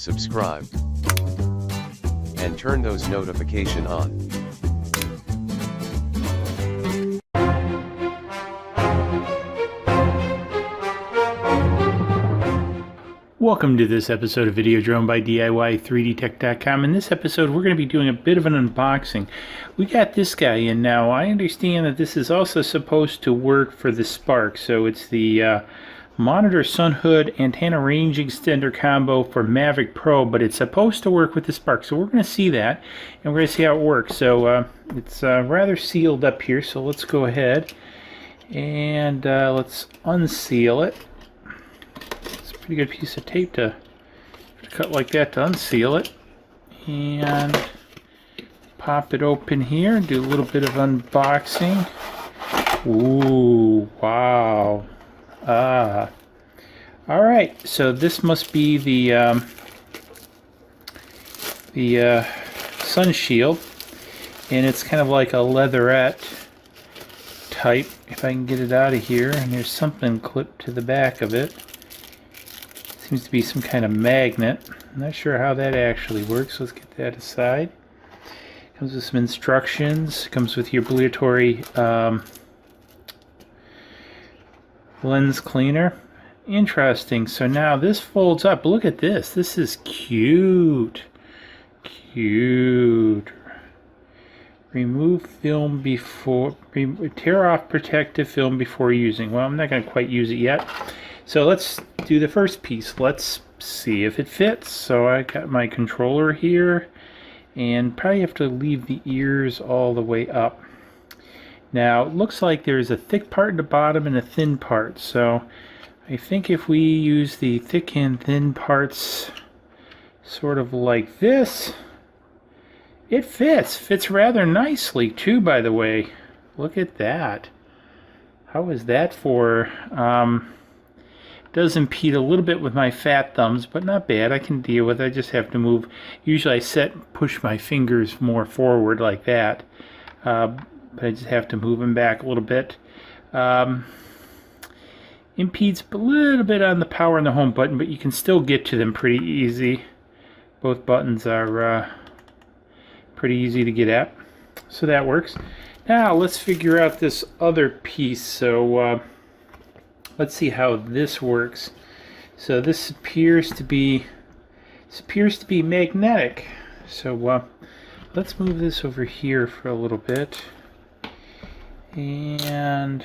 subscribed, and turn those notification on. Welcome to this episode of Video Drone by DIY3DTech.com. In this episode, we're going to be doing a bit of an unboxing. We got this guy in now. I understand that this is also supposed to work for the Spark. So it's the monitor sun hood antenna range extender combo for Mavic Pro, but it's supposed to work with the Spark. So we're going to see that, and we're going to see how it works. So it's rather sealed up here, so let's go ahead and let's unseal it. Pretty good piece of tape to cut like that to unseal it, and pop it open here and do a little bit of unboxing. Ooh, wow. Alright, so this must be the sun shield, and it's kind of like a leatherette type, if I can get it out of here, and there's something clipped to the back of it. Seems to be some kind of magnet. I'm not sure how that actually works. Let's get that aside. Comes with some instructions. Comes with your obligatory lens cleaner. Interesting. So now this folds up. Look at this. This is cute. Cute. Remove film before... tear off protective film before using. Well, I'm not going to quite use it yet. So let's do the first piece. Let's see if it fits. So I got my controller here, and probably have to leave the ears all the way up. Now it looks like there's a thick part at the bottom and a thin part. So I think if we use the thick and thin parts sort of like this, it fits rather nicely too, by the way. Look at that. How is that for does impede a little bit with my fat thumbs, but not bad. I can deal with it. I just have to move. Usually I push my fingers more forward like that, but I just have to move them back a little bit. Impedes a little bit on the power and the home button, but you can still get to them pretty easy. Both buttons are pretty easy to get at, so that works. Now let's figure out this other piece. So let's see how this works. So this appears to be magnetic. So let's move this over here for a little bit. And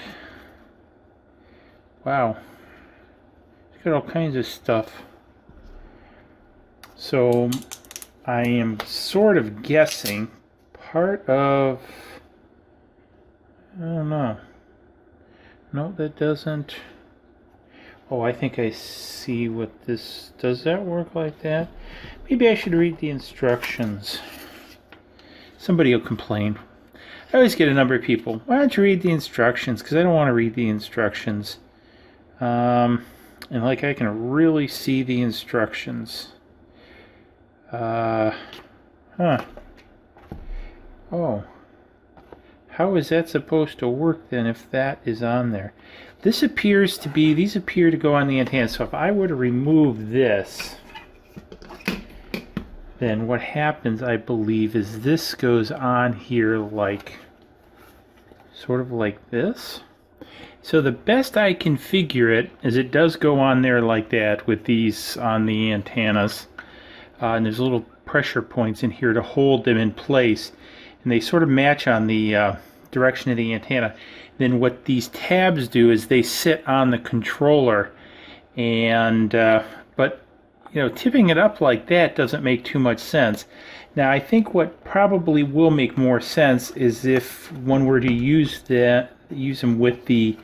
wow, it's got all kinds of stuff. So I am sort of guessing part of, I don't know. No, that doesn't. Oh, I think I see what this... Does that work like that? Maybe I should read the instructions. Somebody will complain. I always get a number of people, why don't you read the instructions? Because I don't want to read the instructions. And like, I can really see the instructions. Oh. How is that supposed to work then if that is on there? This appears to be, these appear to go on the antenna. So if I were to remove this, then what happens, I believe, is this goes on here like, sort of like this. So the best I can figure it is it does go on there like that with these on the antennas. And there's little pressure points in here to hold them in place. And they sort of match on the direction of the antenna. Then what these tabs do is they sit on the controller, and but you know, tipping it up like that doesn't make too much sense. Now I think what probably will make more sense is if one were to use them with the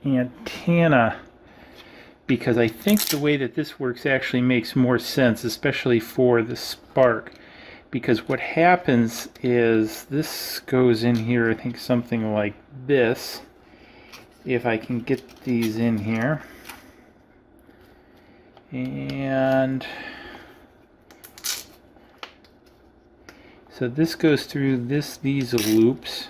antenna, because I think the way that this works actually makes more sense, especially for the Spark. Because what happens is this goes in here, I think something like this, if I can get these in here. And so this goes through these loops.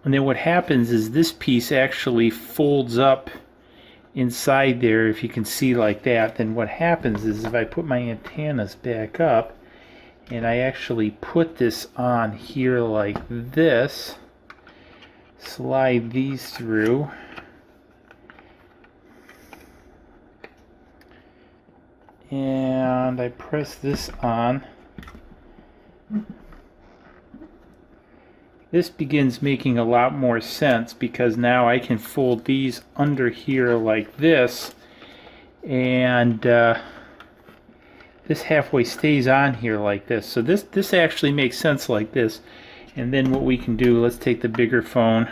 And then what happens is this piece actually folds up inside there, if you can see like that, then what happens is if I put my antennas back up and I actually put this on here like this, slide these through, and I press this on, this begins making a lot more sense, because now I can fold these under here like this, and this halfway stays on here like this. So this actually makes sense like this. And then what we can do, let's take the bigger phone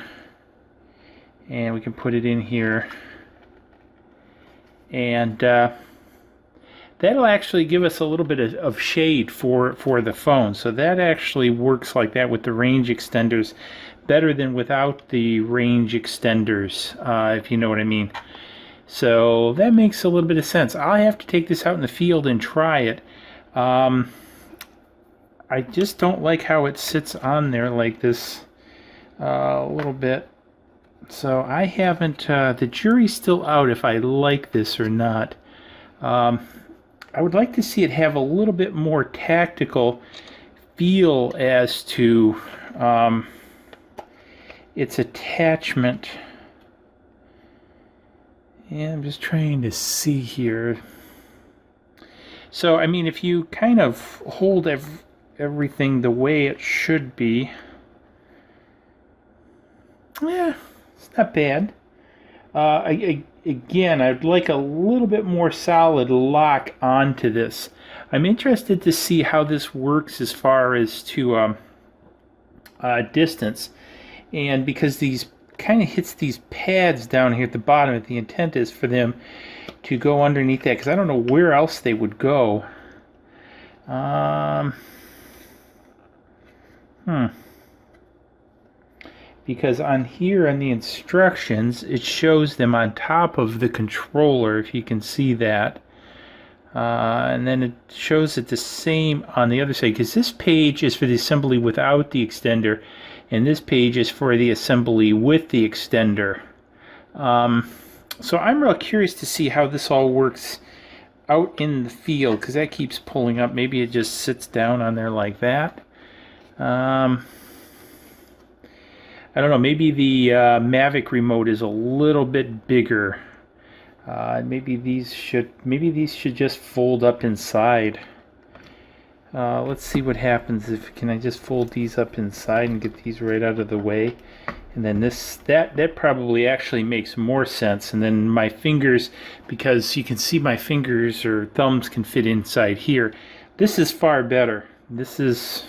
and we can put it in here, and that'll actually give us a little bit of shade for the phone. So that actually works like that with the range extenders better than without the range extenders, if you know what I mean. So that makes a little bit of sense. I'll have to take this out in the field and try it. I just don't like how it sits on there like this a little bit. So I haven't, the jury's still out if I like this or not. I would like to see it have a little bit more tactical feel as to its attachment. Yeah, I'm just trying to see here. So, I mean, if you kind of hold everything the way it should be, yeah, it's not bad. Again, I'd like a little bit more solid lock onto this. I'm interested to see how this works as far as to distance, and because these kind of hits these pads down here at the bottom, the intent is for them to go underneath that, because I don't know where else they would go. Because on here on the instructions, it shows them on top of the controller, if you can see that. And then it shows it the same on the other side, because this page is for the assembly without the extender, and this page is for the assembly with the extender. So I'm real curious to see how this all works out in the field, because that keeps pulling up. Maybe it just sits down on there like that. I don't know, maybe the Mavic remote is a little bit bigger. Maybe these should just fold up inside. Let's see what happens if can I just fold these up inside and get these right out of the way. And then that probably actually makes more sense. And then my fingers, because you can see my fingers or thumbs can fit inside here. This is far better. This is...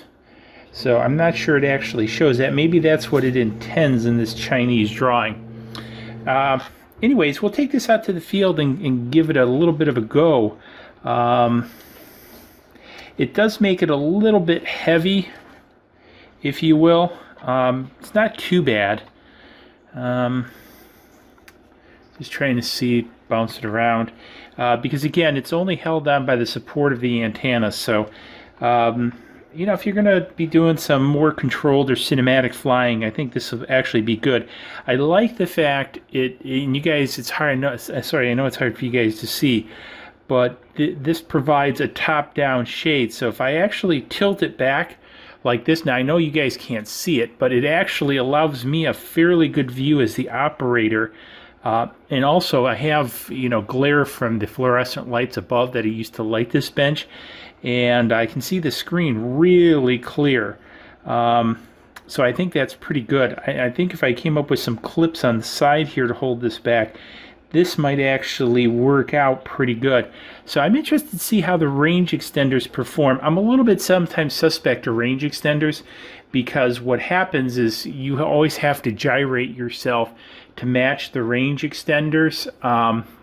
So I'm not sure it actually shows that. Maybe that's what it intends in this Chinese drawing. Anyways, we'll take this out to the field and give it a little bit of a go. It does make it a little bit heavy, if you will. It's not too bad. Just trying to see, bounce it around. Because again, it's only held on by the support of the antenna. So you know, if you're going to be doing some more controlled or cinematic flying, I think this will actually be good. I like the fact and you guys, it's hard, I know it's hard for you guys to see, but this provides a top-down shade. So if I actually tilt it back like this, now I know you guys can't see it, but it actually allows me a fairly good view as the operator. And also I have, you know, glare from the fluorescent lights above that I used to light this bench, and I can see the screen really clear. So I think that's pretty good. I think if I came up with some clips on the side here to hold this back, this might actually work out pretty good. So I'm interested to see how the range extenders perform. I'm a little bit sometimes suspect of range extenders, because what happens is you always have to gyrate yourself to match the range extenders,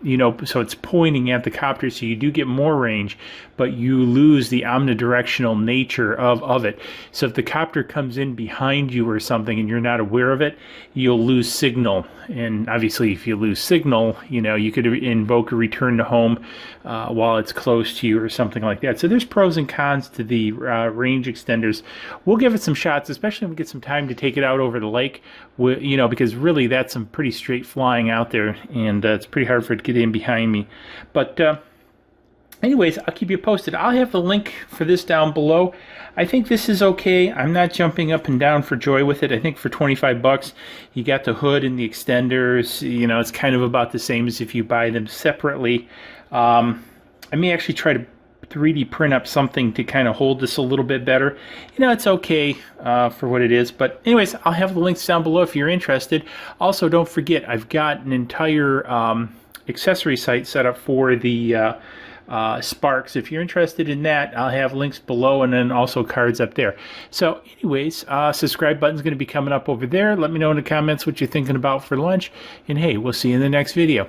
you know, so it's pointing at the copter, so you do get more range, but you lose the omnidirectional nature of it. So if the copter comes in behind you or something and you're not aware of it, you'll lose signal. And obviously if you lose signal, you know, you could invoke a return to home while it's close to you or something like that. So there's pros and cons to the range extenders. We'll give it some shots shots, especially when we get some time to take it out over the lake, you know, because really that's some pretty straight flying out there, and it's pretty hard for it to get in behind me. But anyways, I'll keep you posted. I'll have the link for this down below. I think this is okay. I'm not jumping up and down for joy with it. I think for 25 bucks, you got the hood and the extenders. You know, it's kind of about the same as if you buy them separately. I may actually try to 3D print up something to kind of hold this a little bit better. You know, it's okay for what it is. But anyways, I'll have the links down below if you're interested. Also, don't forget, I've got an entire accessory site set up for the Sparks. If you're interested in that, I'll have links below and then also cards up there. So anyways, subscribe button's going to be coming up over there. Let me know in the comments what you're thinking about for lunch. And hey, we'll see you in the next video.